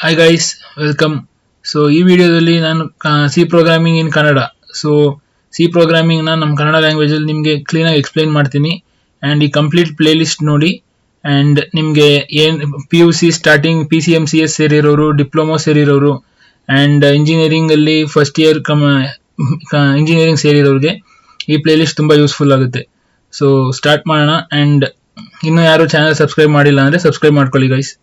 Hi guys, welcome. So ಈ ವಿಡಿಯೋದಲ್ಲಿ ನಾನು ಸಿ ಪ್ರೋಗ್ರಾಮಿಂಗ್ ಇನ್ ಕನ್ನಡ. ಸೊ ಸಿ ಪ್ರೋಗ್ರಾಮಿಂಗ್ ನಮ್ಮ ಕನ್ನಡ ಲ್ಯಾಂಗ್ವೇಜ್ ಅಲ್ಲಿ ನಿಮಗೆ ಕ್ಲೀನ್ ಆಗಿ ಎಕ್ಸ್ಪ್ಲೈನ್ ಮಾಡ್ತೀನಿ. ಅಂಡ್ ಈ ಕಂಪ್ಲೀಟ್ ಪ್ಲೇ ಲಿಸ್ಟ್ ನೋಡಿ. ಅಂಡ್ ನಿಮಗೆ PUC ಸ್ಟಾರ್ಟಿಂಗ್ PCMCS ಸೇರಿರೋರು, ಡಿಪ್ಲೊಮಾ ಸೇರಿರೋರು, ಅಂಡ್ ಇಂಜಿನಿಯರಿಂಗ್ ಅಲ್ಲಿ ಫಸ್ಟ್ ಇಯರ್ ಇಂಜಿನಿಯರಿಂಗ್ ಸೇರಿರೋರಿಗೆ ಈ ಪ್ಲೇ ಲಿಸ್ಟ್ ತುಂಬಾ ಯೂಸ್ಫುಲ್ ಆಗುತ್ತೆ. ಸೊ ಸ್ಟಾರ್ಟ್ ಮಾಡೋಣ. ಅಂಡ್ ಇನ್ನೂ ಯಾರು ಚಾನಲ್ ಸಬ್ಸ್ಕ್ರೈಬ್ ಮಾಡಿಲ್ಲ ಅಂದ್ರೆ ಸಬ್ಸ್ಕ್ರೈಬ್ ಮಾಡ್ಕೊಳ್ಳಿ guys.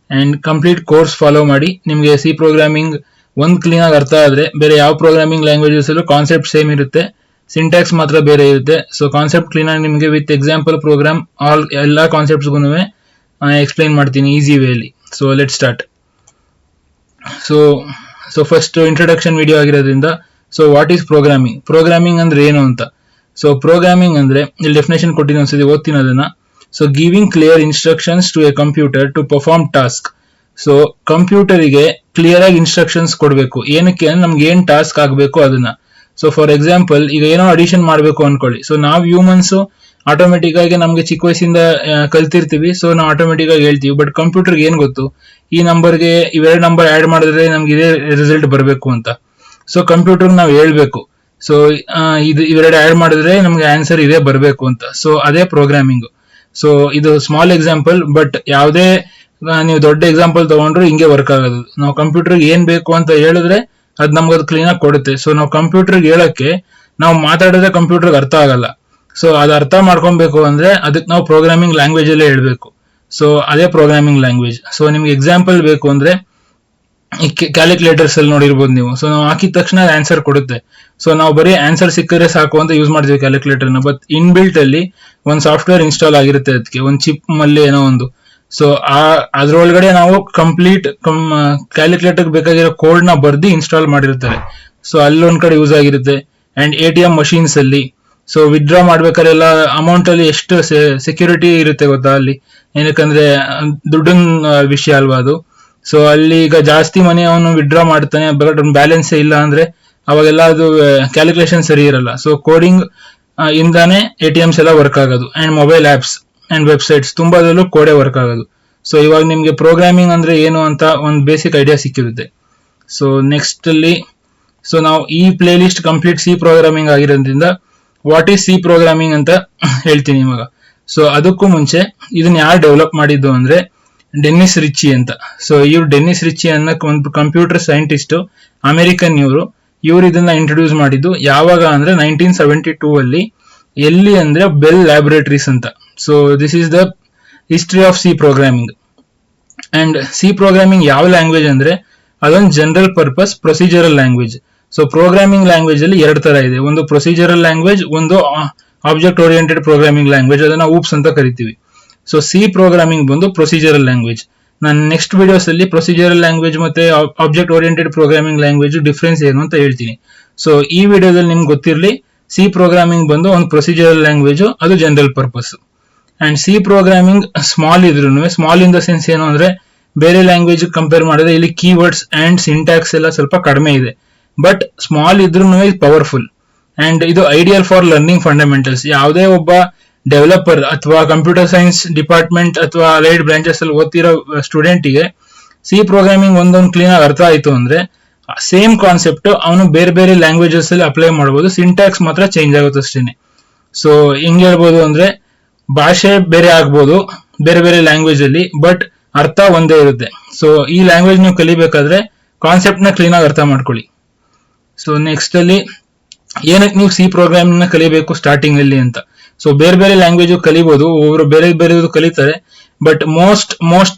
And complete course follow ಮಾಡಿ. ನಿಮಗೆ ಸಿ ಪ್ರೋಗ್ರಾಮಿಂಗ್ ಕ್ಲೀನ್ ಆಗಿ ಅರ್ಥ ಆದ್ರೆ ಬೇರೆ ಯಾವ ಪ್ರೋಗ್ರಾಮಿಂಗ್ ಲ್ಯಾಂಗ್ವೇಜಸ್ ಅಲ್ಲೂ ಕಾನ್ಸೆಪ್ಟ್ ಸೇಮ್ ಇರುತ್ತೆ, ಸಿಂಟ್ಯಾಕ್ಸ್ ಮಾತ್ರ ಬೇರೆ ಇರುತ್ತೆ. ಸೊ ಕಾನ್ಸೆಪ್ಟ್ ಕ್ಲೀನ್ ಆಗಿ ನಿಮಗೆ ವಿತ್ ಎಕ್ಸಾಂಪಲ್ ಪ್ರೋಗ್ರಾಮ್ ಎಲ್ಲಾ ಕಾನ್ಸೆಪ್ಟ್ಸ್ಗೂ ಎಕ್ಸ್ಪ್ಲೈನ್ ಮಾಡ್ತೀನಿ ಈಸಿ ವೇಲಿ. So let start. So first introduction video ಆಗಿರೋದ್ರಿಂದ so what is programming, programming ಅಂದ್ರೆ ಏನು ಅಂತ. ಸೊ ಪ್ರೋಗ್ರಾಮಿಂಗ್ ಅಂದ್ರೆ ಇಲ್ಲಿ ಡೆಫಿನೇಷನ್ ಕೊಟ್ಟಿದ್ದೀನಿ, ಒಂದ್ಸತಿ ಓದ್ತೀನಿ ಅದನ್ನ. So giving clear instructions to a computer to perform task. So ಕಂಪ್ಯೂಟರಿಗೆ ಕ್ಲಿಯರ್ ಆಗಿ ಇನ್ಸ್ಟ್ರಕ್ಷನ್ಸ್ ಕೊಡಬೇಕು. ಏನಕ್ಕೆ ಅಂದ್ರೆ ನಮ್ಗೆ ಏನ್ ಟಾಸ್ಕ್ ಆಗಬೇಕು ಅದನ್ನ. ಸೊ ಫಾರ್ ಎಕ್ಸಾಂಪಲ್ ಈಗ ಏನೋ ಅಡಿಷನ್ ಮಾಡಬೇಕು ಅನ್ಕೊಳ್ಳಿ. ಸೊ ನಾವು ಹ್ಯೂಮನ್ಸ್ ಆಟೋಮೆಟಿಕ್ ಆಗಿ ನಮ್ಗೆ ಚಿಕ್ಕ ವಯಸ್ಸಿಂದ ಕಲ್ತಿರ್ತೀವಿ. ಸೊ ನಾವು ಆಟೋಮೆಟಿಕ್ ಆಗಿ ಹೇಳ್ತೀವಿ. ಬಟ್ ಕಂಪ್ಯೂಟರ್ಗೆ ಏನ್ ಗೊತ್ತು, ಈ ನಂಬರ್ಗೆ ಇವೆರಡು ನಂಬರ್ ಆಡ್ ಮಾಡಿದ್ರೆ ನಮ್ಗೆ ಇದೇ ರಿಸಲ್ಟ್ ಬರಬೇಕು ಅಂತ. ಸೊ ಕಂಪ್ಯೂಟರ್ ನಾವು ಹೇಳ್ಬೇಕು. ಸೊ ಇದು ಇವೆರಡು ಆಡ್ ಮಾಡಿದ್ರೆ ನಮ್ಗೆ ಆನ್ಸರ್ ಇದೇ ಬರಬೇಕು ಅಂತ. ಸೊ ಅದೇ ಪ್ರೋಗ್ರಾಮಿಂಗ್. ಸೊ ಇದು ಸ್ಮಾಲ್ ಎಕ್ಸಾಂಪಲ್, ಬಟ್ ಯಾವುದೇ ನೀವು ದೊಡ್ಡ ಎಕ್ಸಾಂಪಲ್ ತಗೊಂಡ್ರು ಹಿಂಗೆ ವರ್ಕ್ ಆಗೋದು. ನಾವು ಕಂಪ್ಯೂಟರ್ಗೆ ಏನ್ ಬೇಕು ಅಂತ ಹೇಳಿದ್ರೆ ಅದ್ ನಮ್ಗೆ ಅದು ಕ್ಲೀನ್ ಆಗಿ ಕೊಡುತ್ತೆ. ಸೊ ನಾವು ಕಂಪ್ಯೂಟರ್ಗೆ ಹೇಳಕ್ಕೆ ನಾವು ಮಾತಾಡಿದ್ರೆ ಕಂಪ್ಯೂಟರ್ಗೆ ಅರ್ಥ ಆಗಲ್ಲ. ಸೊ ಅದು ಅರ್ಥ ಮಾಡ್ಕೊಬೇಕು ಅಂದ್ರೆ ಅದಕ್ಕೆ ನಾವು ಪ್ರೋಗ್ರಾಮಿಂಗ್ ಲ್ಯಾಂಗ್ವೇಜ್ ಅಲ್ಲೇ ಹೇಳ್ಬೇಕು. ಸೊ ಅದೇ ಪ್ರೋಗ್ರಾಮಿಂಗ್ ಲ್ಯಾಂಗ್ವೇಜ್. ಸೊ ನಿಮ್ಗೆ ಎಕ್ಸಾಂಪಲ್ ಬೇಕು ಅಂದ್ರೆ ಈ ಕ್ಯಾಲ್ಕುಲೇಟರ್ಸ್ ಅಲ್ಲಿ ನೋಡಿರ್ಬೋದು ನೀವು. ಸೊ ನಾವು ಹಾಕಿದ ತಕ್ಷಣ ಆನ್ಸರ್ ಕೊಡುತ್ತೆ. ಸೊ ನಾವು ಬರೀ ಆನ್ಸರ್ ಸಿಕ್ಕಿದ್ರೆ ಸಾಕು ಅಂತ ಯೂಸ್ ಮಾಡ್ತೀವಿ ಕ್ಯಾಲ್ಕುಲೇಟರ್ನ. ಬಟ್ ಇನ್ ಬಿಲ್ಟ್ ಅಲ್ಲಿ ಒಂದು ಸಾಫ್ಟ್ವೇರ್ ಇನ್ಸ್ಟಾಲ್ ಆಗಿರುತ್ತೆ, ಅದಕ್ಕೆ ಒಂದು ಚಿಪ್ ಅಲ್ಲಿ ಏನೋ ಒಂದು. ಸೊ ಅದ್ರೊಳಗಡೆ ನಾವು ಕಂಪ್ಲೀಟ್ ಕ್ಯಾಲ್ಕುಲೇಟರ್ ಬೇಕಾಗಿರೋ ಕೋಡ್ ನ ಬರ್ದಿ ಇನ್ಸ್ಟಾಲ್ ಮಾಡಿರ್ತಾರೆ. ಸೊ ಅಲ್ಲೊಂದ್ ಕಡೆ ಯೂಸ್ ಆಗಿರುತ್ತೆ. ಅಂಡ್ ATM ಮಷೀನ್ಸ್ ಅಲ್ಲಿ ಸೊ ವಿತ್ಡ್ರಾ ಮಾಡ್ಬೇಕಾದ್ರೆ ಎಲ್ಲ ಅಮೌಂಟ್ ಅಲ್ಲಿ ಎಷ್ಟು ಸೆಕ್ಯೂರಿಟಿ ಇರುತ್ತೆ ಗೊತ್ತಾ ಅಲ್ಲಿ. ಏನಕ್ಕಂದ್ರೆ ದುಡ್ಡಿನ ವಿಷಯ ಅಲ್ವಾ ಅದು. ಸೊ ಅಲ್ಲಿ ಈಗ ಜಾಸ್ತಿ ಮನಿ ಅವನು ವಿತ್ಡ್ರಾ ಮಾಡ್ತಾನೆ, ಬಟ್ ಬ್ಯಾಲೆನ್ಸ್ ಇಲ್ಲ ಅಂದ್ರೆ ಅವಾಗೆಲ್ಲ ಅದು ಕ್ಯಾಲ್ಕುಲೇಷನ್ ಸರಿ ಇರಲ್ಲ. ಸೊ ಕೋಡಿಂಗ್ ಇಂದಾನೆ ATMs ಎಲ್ಲ ವರ್ಕ್ ಆಗೋದು. And mobile apps and websites ತುಂಬಾದಲ್ಲೂ ಕೋಡೆ ವರ್ಕ್ ಆಗೋದು. ಸೊ ಇವಾಗ ನಿಮ್ಗೆ ಪ್ರೋಗ್ರಾಮಿಂಗ್ ಅಂದ್ರೆ ಏನು ಅಂತ ಒಂದು ಬೇಸಿಕ್ ಐಡಿಯಾ ಸಿಕ್ಕಿರುತ್ತೆ. ಸೊ ನೆಕ್ಸ್ಟ್ ಅಲ್ಲಿ ಸೊ ನಾವು ಈ play list complete C programming ಆಗಿರೋದ್ರಿಂದ ವಾಟ್ ಈಸ್ ಸಿ ಪ್ರೋಗ್ರಾಮಿಂಗ್ ಅಂತ ಹೇಳ್ತೀನಿ ಇವಾಗ. ಸೊ ಅದಕ್ಕೂ ಮುಂಚೆ ಇದನ್ನ ಯಾರು ಡೆವಲಪ್ ಮಾಡಿದ್ದು ಅಂದ್ರೆ ಡೆನ್ನಿಸ್ ರಿಚಿ ಅಂತ. ಸೊ ಇವ್ರು ಡೆನ್ನಿಸ್ ರಿಚಿ ಅನ್ನೋ ಒಂದು ಕಂಪ್ಯೂಟರ್ ಸೈಂಟಿಸ್ಟ್, ಅಮೆರಿಕನ್ ಇವ್ರು ಇದನ್ನ ಇಂಟ್ರೊಡ್ಯೂಸ್ ಮಾಡಿದ್ದು ಯಾವಾಗ ಅಂದ್ರೆ 1972 ಅಲ್ಲಿ. ಎಲ್ಲಿ ಅಂದ್ರೆ ಬೆಲ್ ಲ್ಯಾಬೊರೇಟರೀಸ್ ಅಂತ. So this is the history of C programming. And C programming ಯಾವ ಲ್ಯಾಂಗ್ವೇಜ್ ಅಂದ್ರೆ ಅದೊಂದು general purpose procedural language. So programming language ಅಲ್ಲಿ ಎರಡು ತರ ಇದೆ, ಒಂದು ಪ್ರೊಸೀಜರಲ್ ಲ್ಯಾಂಗ್ವೇಜ್, ಒಂದು ಆಬ್ಜೆಕ್ಟ್ ಓರಿಯೆಂಟೆಡ್ ಪ್ರೋಗ್ರಾಮಿಂಗ್ ಲ್ಯಾಂಗ್ವೇಜ್, ಅದನ್ನ ಊಪ್ಸ್ ಅಂತ ಕರಿತೀವಿ. ಸೊ ಸಿ ಪ್ರೋಗ್ರಾಮಿಂಗ್ ಬಂದು ಪ್ರೊಸೀಜರಲ್ ಲ್ಯಾಂಗ್ವೇಜ್. ನಾನು ನೆಕ್ಸ್ಟ್ ವಿಡಿಯೋಸ್ ಅಲ್ಲಿ ಪ್ರೊಸೀಜರಲ್ ಲ್ಯಾಂಗ್ವೇಜ್ ಮತ್ತೆ object oriented programming language difference ಏನು ಅಂತ ಹೇಳ್ತೀನಿ. ಸೊ ಈ ವಿಡಿಯೋದಲ್ಲಿ ನಿಮ್ಗೆ ಗೊತ್ತಿರಲಿ, ಸಿ ಪ್ರೋಗ್ರಾಮಿಂಗ್ ಬಂದು ಒಂದು ಪ್ರೊಸೀಜರಲ್ ಲ್ಯಾಂಗ್ವೇಜ್, ಅದು general purpose. And C programming small ಇದ್ರು, ಸ್ಮಾಲ್ ಇನ್ ದ ಸೆನ್ಸ್ ಏನು ಅಂದ್ರೆ ಬೇರೆ ಲ್ಯಾಂಗ್ವೇಜ್ ಕಂಪೇರ್ ಮಾಡಿದ್ರೆ ಇಲ್ಲಿ ಕೀವರ್ಡ್ಸ್ ಅಂಡ್ ಸಿಂಟ್ಯಾಕ್ಸ್ ಎಲ್ಲ ಸ್ವಲ್ಪ ಕಡಿಮೆ ಇದೆ. ಬಟ್ ಸ್ಮಾಲ್ ಇದ್ರೂ ಪವರ್ಫುಲ್. ಅಂಡ್ ಇದು ಐಡಿಯಲ್ ಫಾರ್ ಲರ್ನಿಂಗ್ ಫಂಡಮೆಂಟಲ್ಸ್. ಯಾವುದೇ ಒಬ್ಬ ಡೆವಲಪರ್ ಅಥವಾ ಕಂಪ್ಯೂಟರ್ ಸೈನ್ಸ್ ಡಿಪಾರ್ಟ್ಮೆಂಟ್ ಅಥವಾ ಅಲೈಡ್ ಬ್ರಾಂಚಸ್ ಅಲ್ಲಿ ಓದ್ತಿರೋ ಸ್ಟೂಡೆಂಟ್ಗೆ ಸಿ ಪ್ರೋಗ್ರಾಮಿಂಗ್ ಒಂದೊಂದು ಕ್ಲೀನ್ ಆಗಿ ಅರ್ಥ ಆಯ್ತು ಅಂದ್ರೆ ಸೇಮ್ ಕಾನ್ಸೆಪ್ಟ್ ಅವನು ಬೇರೆ ಬೇರೆ ಲ್ಯಾಂಗ್ವೇಜಸ್ ಅಲ್ಲಿ ಅಪ್ಲೈ ಮಾಡಬಹುದು. ಸಿಂಟ್ಯಾಕ್ಸ್ ಮಾತ್ರ ಚೇಂಜ್ ಆಗುತ್ತೆ ಅಷ್ಟೇನೆ. ಸೊ ಹೆಂಗ್ ಹೇಳ್ಬೋದು ಅಂದ್ರೆ ಭಾಷೆ ಬೇರೆ ಆಗ್ಬೋದು ಬೇರೆ ಬೇರೆ ಲ್ಯಾಂಗ್ವೇಜ್ ಅಲ್ಲಿ, ಬಟ್ ಅರ್ಥ ಒಂದೇ ಇರುತ್ತೆ. ಸೊ ಈ ಲ್ಯಾಂಗ್ವೇಜ್ ನೀವು ಕಲಿಬೇಕಾದ್ರೆ ಕಾನ್ಸೆಪ್ಟ್ ನ ಕ್ಲೀನ್ ಆಗಿ ಅರ್ಥ ಮಾಡ್ಕೊಳ್ಳಿ. ಸೊ ನೆಕ್ಸ್ಟ್ ಅಲ್ಲಿ ಏನಕ್ಕೆ ನೀವು ಸಿ ಪ್ರೋಗ್ರಾಮಿಂಗ್ ನ ಕಲಿಬೇಕು ಸ್ಟಾರ್ಟಿಂಗ್ ಅಲ್ಲಿ ಅಂತ. ಸೊ ಬೇರೆ ಬೇರೆ ಲ್ಯಾಂಗ್ವೇಜ್ ಕಲಿಬಹುದು, ಒಬ್ರು ಬೇರೆ ಬೇರೆ ಕಲಿತಾರೆ, ಬಟ್ ಮೋಸ್ಟ್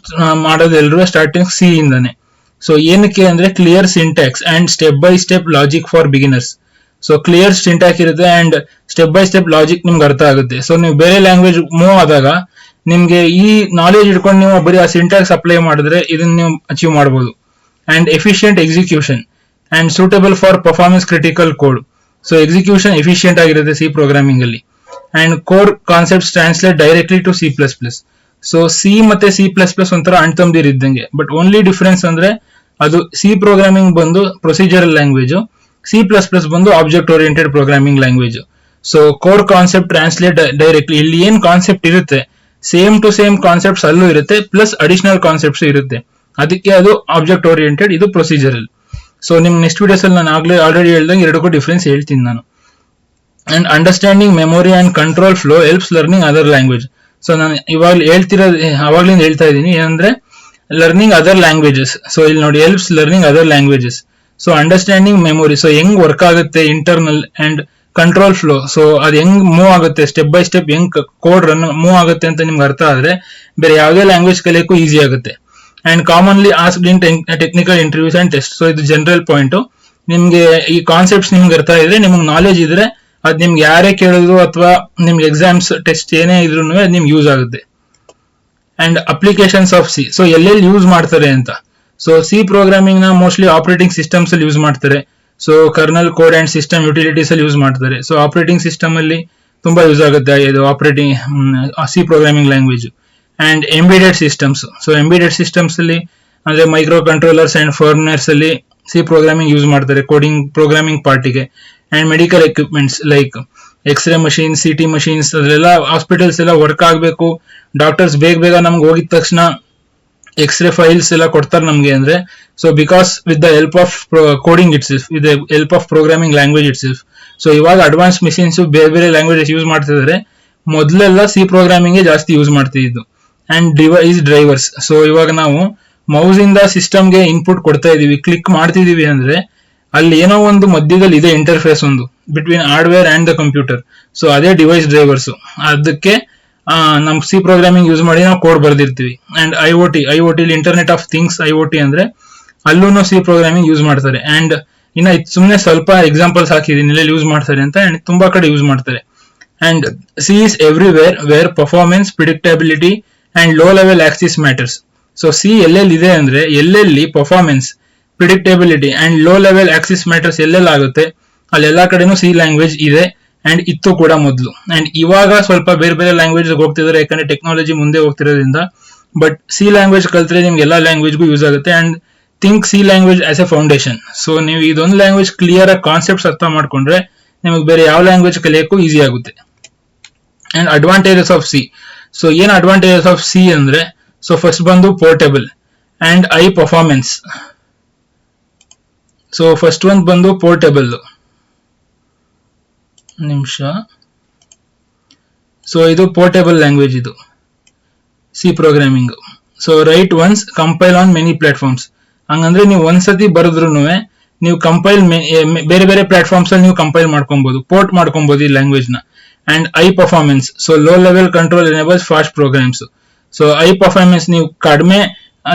ಮಾಡೋದು ಎಲ್ಲರೂ ಸ್ಟಾರ್ಟಿಂಗ್ ಸಿ ಇಂದಾನೆ. ಸೊ ಏನಕ್ಕೆ ಅಂದ್ರೆ clear syntax and step by step logic for beginners. So clear syntax ಇರುತ್ತೆ and step by step logic ನಿಮ್ಗೆ ಅರ್ಥ ಆಗುತ್ತೆ. ಸೊ ನೀವು ಬೇರೆ ಲ್ಯಾಂಗ್ವೇಜ್ ಮೂವ್ ಆದಾಗ ನಿಮ್ಗೆ ಈ ನಾಲೆಜ್ ಇಟ್ಕೊಂಡು ನೀವು ಬರೀ ಆ ಸಿಂಟ್ಯಾಕ್ಸ್ ಅಪ್ಲೈ ಮಾಡಿದ್ರೆ ಇದನ್ನ ನೀವು ಅಚೀವ್ ಮಾಡಬಹುದು. And efficient execution and suitable for performance critical code. So execution efficient ಆಗಿರುತ್ತೆ ಸಿ ಪ್ರೋಗ್ರಾಮಿಂಗ್ ಅಲ್ಲಿ. And core concepts translate directly to C++. So C ಮತ್ತೆ C++ ಒಂಥರ ಅಣ್ತಂದಿರ್ ಇದ್ದಂಗೆ, ಬಟ್ ಓನ್ಲಿ ಡಿಫರೆನ್ಸ್ ಅಂದ್ರೆ ಅದು ಸಿ ಪ್ರೋಗ್ರಾಮಿಂಗ್ ಬಂದು ಪ್ರೊಸೀಜರಲ್ ಲ್ಯಾಂಗ್ವೇಜ್, C++ ಬಂದು object oriented programming language. So core concept translate directly, ಇಲ್ಲಿ ಏನ್ ಕಾನ್ಸೆಪ್ಟ್ ಇರುತ್ತೆ ಸೇಮ್ ಟು ಸೇಮ್ ಕಾನ್ಸೆಪ್ಟ್ಸ್ ಅಲ್ಲೂ ಇರುತ್ತೆ, ಪ್ಲಸ್ ಅಡಿಷನಲ್ ಕಾನ್ಸೆಪ್ಟ್ಸ್ ಇರುತ್ತೆ. ಅದಕ್ಕೆ ಅದು ಆಬ್ಜೆಕ್ಟ್ ಓರಿಯೆಂಟೆಡ್, ಇದು ಪ್ರೊಸೀಜರಲ್. ಸೊ ನಿಮ್ ನೆಕ್ಸ್ಟ್ ವಿಡಿಯೋಸ್ ಅಲ್ಲಿ ನಾನು ಆಲ್ರೆಡಿ ಹೇಳ್ದಂಗೆ ಎರಡಕ್ಕೂ ಡಿಫ್ರೆನ್ಸ್ ಹೇಳ್ತೀನಿ ನಾನು. And understanding memory and control flow helps learning other language. So ನಾನು ಇವಾಗ ಅವಾಗ್ಲಿಂದ ಹೇಳ್ತಾ ಇದ್ದೀನಿ ಏನಂದ್ರೆ ಲರ್ನಿಂಗ್ ಅದರ್ ಲ್ಯಾಂಗ್ವೇಜಸ್. ಸೊ ಇಲ್ಲಿ ನೋಡಿ helps learning other languages. So understanding memory, so ಹೆಂಗ್ ವರ್ಕ್ ಆಗುತ್ತೆ internal, and control flow, so ಅದು ಹೆಂಗ್ ಮೂವ್ ಆಗುತ್ತೆ ಸ್ಟೆಪ್ ಬೈ ಸ್ಟೆಪ್, ಹೆಂಗ್ ಕೋಡ್ ರನ್ ಮೂವ್ ಆಗುತ್ತೆ ಅಂತ ನಿಮ್ಗೆ ಅರ್ಥ ಆದ್ರೆ ಬೇರೆ ಯಾವುದೇ ಲ್ಯಾಂಗ್ವೇಜ್ ಕಲಿಯೋಕ್ಕೂ ಈಸಿ ಆಗುತ್ತೆ. And commonly asked in technical interviews and test. So ಇದು ಜನರಲ್ ಪಾಯಿಂಟ್. ನಿಮ್ಗೆ ಈ ಕಾನ್ಸೆಪ್ಟ್ಸ್ ನಿಮ್ಗೆ ಅರ್ಥ ಇದ್ರೆ, ನಿಮ್ಗೆ ನಾಲೆಜ್ ಇದ್ರೆ, ಅದ್ ನಿಮ್ಗೆ ಯಾರೇ ಕೇಳಿದ್ರು ಅಥವಾ ನಿಮ್ಗೆ ಎಕ್ಸಾಮ್ಸ್ ಟೆಸ್ಟ್ ಏನೇ ಇದ್ರು ಅದು ನಿಮ್ಗೆ ಯೂಸ್ ಆಗುತ್ತೆ. And applications of C, so ಎಲ್ಲೆಲ್ಲಿ ಯೂಸ್ ಮಾಡ್ತಾರೆ ಅಂತ. ಸೊ ಸಿ ಪ್ರೋಗ್ರಾಮಿಂಗ್ ನ ಮೋಸ್ಟ್ಲಿ ಆಪರೇಟಿಂಗ್ ಸಿಸ್ಟಮ್ಸ್ ಅಲ್ಲಿ ಯೂಸ್ ಮಾಡ್ತಾರೆ. So kernel code and system utilities ಅಲ್ಲಿ ಯೂಸ್ ಮಾಡ್ತಾರೆ. ಸೊ ಆಪರೇಟಿಂಗ್ ಸಿಸ್ಟಮ್ ಅಲ್ಲಿ ತುಂಬಾ ಯೂಸ್ ಆಗುತ್ತೆ ಇದು operating C programming language. And embedded systems, so embedded systems ಅಲ್ಲಿ ಅಂದ್ರೆ ಮೈಕ್ರೋ ಕಂಟ್ರೋಲರ್ಸ್ ಅಂಡ್ ಫರ್ಮ್ವೇರ್ಸ್ ಅಲ್ಲಿ ಸಿ ಪ್ರೋಗ್ರಾಮಿಂಗ್ ಯೂಸ್ ಮಾಡ್ತಾರೆ ಕೋಡಿಂಗ್ ಪ್ರೋಗ್ರಾಮಿಂಗ್ ಪಾರ್ಟಿಗೆ. And medical equipments like X ray machine, CT machines, ಅದೆಲ್ಲ ಹಾಸ್ಪಿಟಲ್ಸ್ ಎಲ್ಲ ವರ್ಕ್ ಆಗಬೇಕು, ಡಾಕ್ಟರ್ಸ್ ಬೇಗ ನಮ್ಗೆ ಹೋಗಿದ ತಕ್ಷಣ ಎಕ್ಸ್ರೇ ಫೈಲ್ಸ್ ಎಲ್ಲ ಕೊಡ್ತಾರೆ ನಮ್ಗೆ ಅಂದ್ರೆ, so because with the help of coding itself, with the help of programming language itself. So ಇವಾಗ ಅಡ್ವಾನ್ಸ್ ಮಿಷಿನ್ಸ್ ಬೇರೆ ಲ್ಯಾಂಗ್ವೇಜಸ್ ಯೂಸ್ ಮಾಡ್ತಿದ್ದಾರೆ, ಮೊದಲೆಲ್ಲ ಸಿ ಪ್ರೋಗ್ರಾಮಿಂಗ್ ಜಾಸ್ತಿ ಯೂಸ್ ಮಾಡ್ತಿದ್ದು. ಅಂಡ್ ಡಿವೈಸ್ ಡ್ರೈವರ್ಸ್, ಸೊ ಇವಾಗ ನಾವು ಮೌಸ್ ಇಂದ ಸಿಸ್ಟಮ್ಗೆ ಇನ್ಪುಟ್ ಕೊಡ್ತಾ ಇದೀವಿ, ಕ್ಲಿಕ್ ಮಾಡ್ತಿದೀವಿ ಅಂದ್ರೆ ಅಲ್ಲಿ ಏನೋ ಒಂದು ಮಧ್ಯದಲ್ಲಿ ಇದೆ ಇಂಟರ್ಫೇಸ್ ಒಂದು between hardware and the computer. So ಅದೇ ಡಿವೈಸ್ ಡ್ರೈವರ್ಸ್. ಅದಕ್ಕೆ ನಮ್ ಸಿ ಪ್ರೋಗ್ರಾಮಿಂಗ್ ಯೂಸ್ ಮಾಡಿ ನಾವು ಕೋಡ್ ಬರ್ದಿರ್ತೀವಿ. And IoT internet of things, IoT ಅಂದ್ರೆ ಅಲ್ಲೂ ಸಿ ಪ್ರೋಗ್ರಾಮಿಂಗ್ ಯೂಸ್ ಮಾಡ್ತಾರೆ. ಅಂಡ್ ಇನ್ನ ಸುಮ್ಮನೆ ಸ್ವಲ್ಪ ಎಕ್ಸಾಂಪಲ್ಸ್ ಹಾಕಿದೀನಿ ಇಲ್ಲಿ ಯೂಸ್ ಮಾಡ್ತಾರೆ ಅಂತ, ಅಂಡ್ ತುಂಬಾ ಕಡೆ ಯೂಸ್ ಮಾಡ್ತಾರೆ. And C is everywhere where performance, predictability and low level access matters. So C ಎಲ್ಲೆಲ್ಲಿ ಇದೆ ಅಂದ್ರೆ ಎಲ್ಲೆಲ್ಲಿ performance, predictability and low level access matters ಎಲ್ಲೆಲ್ಲ ಆಗುತ್ತೆ ಅಲ್ಲೆಲ್ಲಾ ಕಡೆನೂ ಸಿ ಲ್ಯಾಂಗ್ವೇಜ್ ಇದೆ. ಅಂಡ್ ಇತ್ತು ಕೂಡ ಮೊದಲು. ಅಂಡ್ ಇವಾಗ ಸ್ವಲ್ಪ ಬೇರೆ ಲ್ಯಾಂಗ್ವೇಜ್ ಹೋಗ್ತಿದ್ದಾರೆ ಯಾಕಂದ್ರೆ ಟೆಕ್ನಾಲಜಿ ಮುಂದೆ ಹೋಗ್ತಿರೋದ್ರಿಂದ. ಬಟ್ ಸಿ ಲ್ಯಾಂಗ್ವೇಜ್ ಕಲ್ತ್ರೆ ನಿಮ್ಗೆ ಎಲ್ಲಾ ಲ್ಯಾಂಗ್ವೇಜ್ಗೂ ಯೂಸ್ ಆಗುತ್ತೆ. And think see language as A foundation. So ನೀವು ಇದೊಂದು ಲ್ಯಾಂಗ್ವೇಜ್ ಕ್ಲಿಯರ್ ಆಗಿ ಕಾನ್ಸೆಪ್ಟ್ಸ್ ಅರ್ಥ ಮಾಡ್ಕೊಂಡ್ರೆ ನಿಮಗೆ ಬೇರೆ ಯಾವ ಲ್ಯಾಂಗ್ವೇಜ್ ಕಲಿಯೋಕ್ಕೂ ಈಸಿ ಆಗುತ್ತೆ. And advantages of C. So ಏನ್ ಅಡ್ವಾಂಟೇಜಸ್ ಆಫ್ ಸಿ ಅಂದ್ರೆ, ಸೊ ಫಸ್ಟ್ ಬಂದು portable and high performance. So first ಒಂದು ಬಂದು ಪೋರ್ಟೇಬಲ್ ನಿಮಿಷ. ಸೊ ಇದು ಪೋರ್ಟೇಬಲ್ ಲ್ಯಾಂಗ್ವೇಜ್, ಇದು C programming. So right once compile on many platforms. ಹಂಗಂದ್ರೆ ನೀವು ಒಂದ್ಸತಿ ಬರೆದ್ರು ನೀವು ಕಂಪೈಲ್ ಬೇರೆ ಪ್ಲಾಟ್ಫಾರ್ಮ್ಸ್ ಅಲ್ಲಿ ನೀವು ಕಂಪೈಲ್ ಮಾಡ್ಕೊಬಹುದು, ಪೋರ್ಟ್ ಮಾಡ್ಕೊಬಹುದು ಈ ಲ್ಯಾಂಗ್ವೇಜ್ ನ. And high performance, so low level control enables fast programs. So high performance, ನೀವು ಕಡಿಮೆ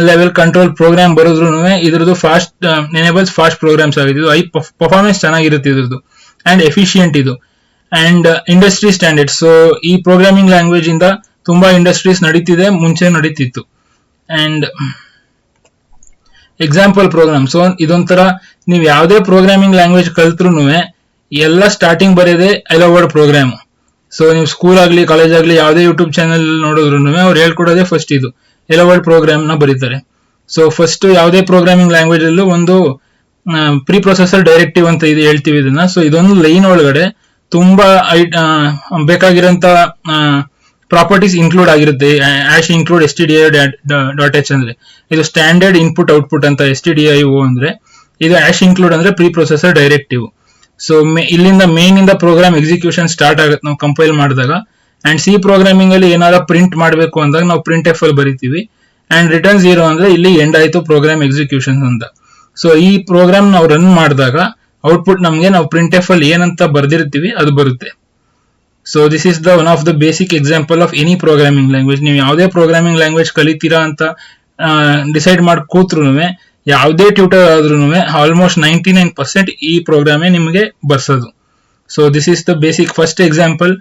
ಲೆವೆಲ್ ಕಂಟ್ರೋಲ್ ಪ್ರೋಗ್ರಾಮ್ ಬರೋದ್ರು ಇದ್ರದ್ದು ಫಾಸ್ಟ್ ಎನೇಬಲ್ಸ್ ಫಾಸ್ಟ್ ಪ್ರೋಗ್ರಾಮ್ಸ್ ಆಗಿದ್ದು. ಐ ಪರ್ಫಾರ್ಮೆನ್ಸ್ ಚೆನ್ನಾಗಿರುತ್ತೆ ಇದ್ರದ್ದು. ಅಂಡ್ ಎಫಿಷಿಯಂಟ್ ಇದು. And industry standard. ಸೊ ಈ ಪ್ರೋಗ್ರಾಮಿಂಗ್ ಲ್ಯಾಂಗ್ವೇಜ್ ಇಂದ ತುಂಬಾ ಇಂಡಸ್ಟ್ರೀಸ್ ನಡೀತಿದೆ, ಮುಂಚೆ ನಡೀತಿತ್ತು. And example program. ಸೊ ಇದೊಂಥರ ನೀವು ಯಾವುದೇ ಪ್ರೋಗ್ರಾಮಿಂಗ್ ಲ್ಯಾಂಗ್ವೇಜ್ ಕಲ್ತ್ರು ಎಲ್ಲ ಸ್ಟಾರ್ಟಿಂಗ್ ಬರೆಯೋದೇ ಹೆಲೋ ವರ್ಲ್ಡ್ ಪ್ರೋಗ್ರಾಮ್. ಸೊ ನೀವು ಸ್ಕೂಲ್ ಆಗ್ಲಿ ಕಾಲೇಜ್ ಆಗ್ಲಿ ಯಾವುದೇ ಯೂಟ್ಯೂಬ್ ಚಾನಲ್ ನೋಡಿದ್ರು ಅವ್ರು ಹೇಳ್ಕೊಡೋದೇ ಫಸ್ಟ್ ಇದು ಹೆಲೋ ವರ್ಲ್ಡ್ ಪ್ರೋಗ್ರಾಮ್ ನ ಬರೀತಾರೆ. ಸೊ ಫಸ್ಟ್ ಯಾವುದೇ ಪ್ರೋಗ್ರಾಮಿಂಗ್ ಲ್ಯಾಂಗ್ವೇಜ್ ಅಲ್ಲೂ ಒಂದು ಪ್ರೀ ಪ್ರೊಸೆಸರ್ ಡೈರೆಕ್ಟಿವ್ ಅಂತ ಇದು ಹೇಳ್ತೀವಿ ಇದನ್ನ. ಸೊ ಇದೊಂದು ಲೈನ್ ಒಳಗಡೆ ತುಂಬಾ ಬೇಕಾಗಿರೋಂತ ಪ್ರಾಪರ್ಟೀಸ್ ಇನ್ಕ್ಲೂಡ್ ಆಗಿರುತ್ತೆ. ಆಶ್ ಇನ್ಕ್ಲೂಡ್ stdio.h ಅಂದ್ರೆ ಇದು ಸ್ಟ್ಯಾಂಡರ್ಡ್ ಇನ್ಪುಟ್ ಔಟ್ಪುಟ್ ಅಂತ, stdio ಅಂದ್ರೆ ಇದು ಆಶ್ ಇನ್ಕ್ಲೂಡ್ ಅಂದ್ರೆ ಪ್ರೀ ಪ್ರೊಸೆಸರ್ ಡೈರೆಕ್ಟಿವ್. ಸೊ ಇಲ್ಲಿಂದ ಮೇನ್ ಇಂದ ಪ್ರೋಗ್ರಾಮ್ ಎಕ್ಸಿಕ್ಯೂಷನ್ ಸ್ಟಾರ್ಟ್ ಆಗುತ್ತೆ ನಾವು ಕಂಪೈಲ್ ಮಾಡಿದಾಗ. ಅಂಡ್ ಸಿ ಪ್ರೋಗ್ರಾಮಿಂಗ್ ಅಲ್ಲಿ ಏನಾರ ಪ್ರಿಂಟ್ ಮಾಡಬೇಕು ಅಂದಾಗ ನಾವು ಪ್ರಿಂಟ್ ಎಫ್ ಅಲ್ಲಿ ಬರಿತೀವಿ. ಅಂಡ್ ರಿಟರ್ನ್ 0 ಅಂದ್ರೆ ಇಲ್ಲಿ ಎಂಡ್ ಆಯ್ತು ಪ್ರೋಗ್ರಾಮ್ ಎಕ್ಸಿಕ್ಯೂಷನ್ ಅಂತ. ಸೊ ಈ ಪ್ರೋಗ್ರಾಮ್ ನಾವು ರನ್ ಮಾಡಿದಾಗ ಔಟ್ಪುಟ್ ನಮ್ಗೆ ನಾವು ಪ್ರಿಂಟ್ ಎಫ್ ಅಲ್ಲಿ ಏನಂತ ಬರ್ದಿರ್ತೀವಿ ಅದು ಬರುತ್ತೆ. So this is the one of the basic example of any programming language. ನೀವು ಯಾವುದೇ ಪ್ರೋಗ್ರಾಮಿಂಗ್ ಲ್ಯಾಂಗ್ವೇಜ್ ಕಲಿತೀರಾ ಅಂತ ಡಿಸೈಡ್ ಮಾಡಿ ಕೂತ್ರು ಯಾವುದೇ ಟ್ಯೂಟರ್ ಆದ್ರೂ ಆಲ್ಮೋಸ್ಟ್ 99% ಈ ಪ್ರೋಗ್ರಾಮೇ ನಿಮಗೆ ಬರ್ಸೋದು. So this is the basic first example.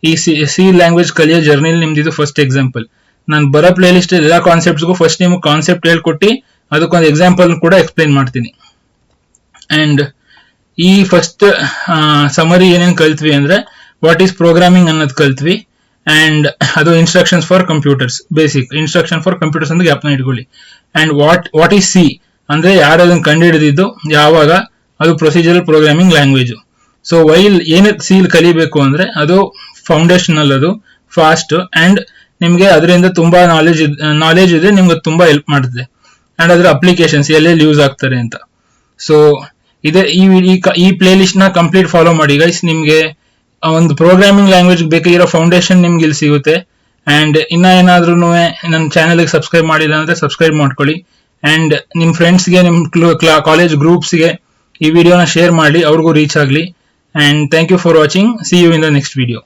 ಈ ಸಿ ಲ್ಯಾಂಗ್ವೇಜ್ ಕಲಿಯೋ ಜರ್ನಿಲಿ ನಿಮ್ದು ಇದು ಫಸ್ಟ್ ಎಕ್ಸಾಂಪಲ್. ನಾನು ಬರೋ ಪ್ಲೇ ಲಿಸ್ಟ್ ಎಲ್ಲ ಕಾನ್ಸೆಪ್ಟ್ಸ್ಗೂ ಫಸ್ಟ್ ನಿಮ್ಗೆ ಕಾನ್ಸೆಪ್ಟ್ ಹೇಳ್ಕೊಟ್ಟು ಅದಕ್ಕೊಂದು ಎಕ್ಸಾಂಪಲ್ ಕೂಡ ಎಕ್ಸ್ಪ್ಲೈನ್ ಮಾಡ್ತೀನಿ. ಅಂಡ್ ಈ ಫಸ್ಟ್ ಸಮರಿ ಏನೇನು ಕಲ್ತ್ವಿ ಅಂದ್ರೆ ವಾಟ್ ಈಸ್ ಪ್ರೋಗ್ರಾಮಿಂಗ್ ಅನ್ನೋದು ಕಲ್ತ್ವಿ. ಅಂಡ್ ಅದು instructions for computers, basic instruction for computers ಅಂತ ಜ್ಞಾಪನ ಇಟ್ಕೊಳ್ಳಿ. ಅಂಡ್ ವಾಟ್ ಈಸ್ ಸಿ ಅಂದ್ರೆ ಯಾರು ಅದನ್ನ ಕಂಡು ಹಿಡಿದಿದ್ದು ಯಾವಾಗ, ಅದು procedural programming language. So while ಏನಕ್ಕೆ ಸಿ ಕಲಿಬೇಕು ಅಂದ್ರೆ ಅದು ಫೌಂಡೇಶನಲ್, ಅದು ಫಾಸ್ಟ್ ಅಂಡ್ ನಿಮ್ಗೆ ಅದರಿಂದ ತುಂಬಾ ನಾಲೆಜ್ ಇದೆ, ನಿಮ್ಗೆ ತುಂಬಾ ಹೆಲ್ಪ್ ಮಾಡುತ್ತೆ. ಅಂಡ್ ಅದರ ಅಪ್ಲಿಕೇಶನ್ಸ್ ಎಲ್ಲೆಲ್ಲಿ ಯೂಸ್ ಆಗ್ತಾರೆ ಅಂತ. ಸೊ ಇದೇ ಈ ಪ್ಲೇ ಲಿಸ್ಟ್ ನ ಕಂಪ್ಲೀಟ್ ಫಾಲೋ ಮಾಡಿ ಗೈಸ್. ನಿಮ್ಗೆ ಒಂದು ಪ್ರೋಗ್ರಾಮಿಂಗ್ ಲ್ಯಾಂಗ್ವೇಜ್ ಬೇಕಾಗಿರೋ ಫೌಂಡೇಶನ್ ನಿಮ್ಗೆ ಇಲ್ಲಿ ಸಿಗುತ್ತೆ. ಅಂಡ್ ಇನ್ನ ಏನಾದ್ರೂ ನನ್ನ ಚಾನೆಲ್ಗೆ ಸಬ್ಸ್ಕ್ರೈಬ್ ಮಾಡಿಲ್ಲ ಅಂದ್ರೆ ಸಬ್ಸ್ಕ್ರೈಬ್ ಮಾಡ್ಕೊಳ್ಳಿ. ಅಂಡ್ ನಿಮ್ ಫ್ರೆಂಡ್ಸ್ಗೆ, ನಿಮ್ ಕಾಲೇಜ್ ಗ್ರೂಪ್ಸ್ಗೆ ಈ ವಿಡಿಯೋನ ಶೇರ್ ಮಾಡಿ, ಅವ್ರಿಗೂ ರೀಚ್ ಆಗಲಿ. And thank you for watching. See you in the next video.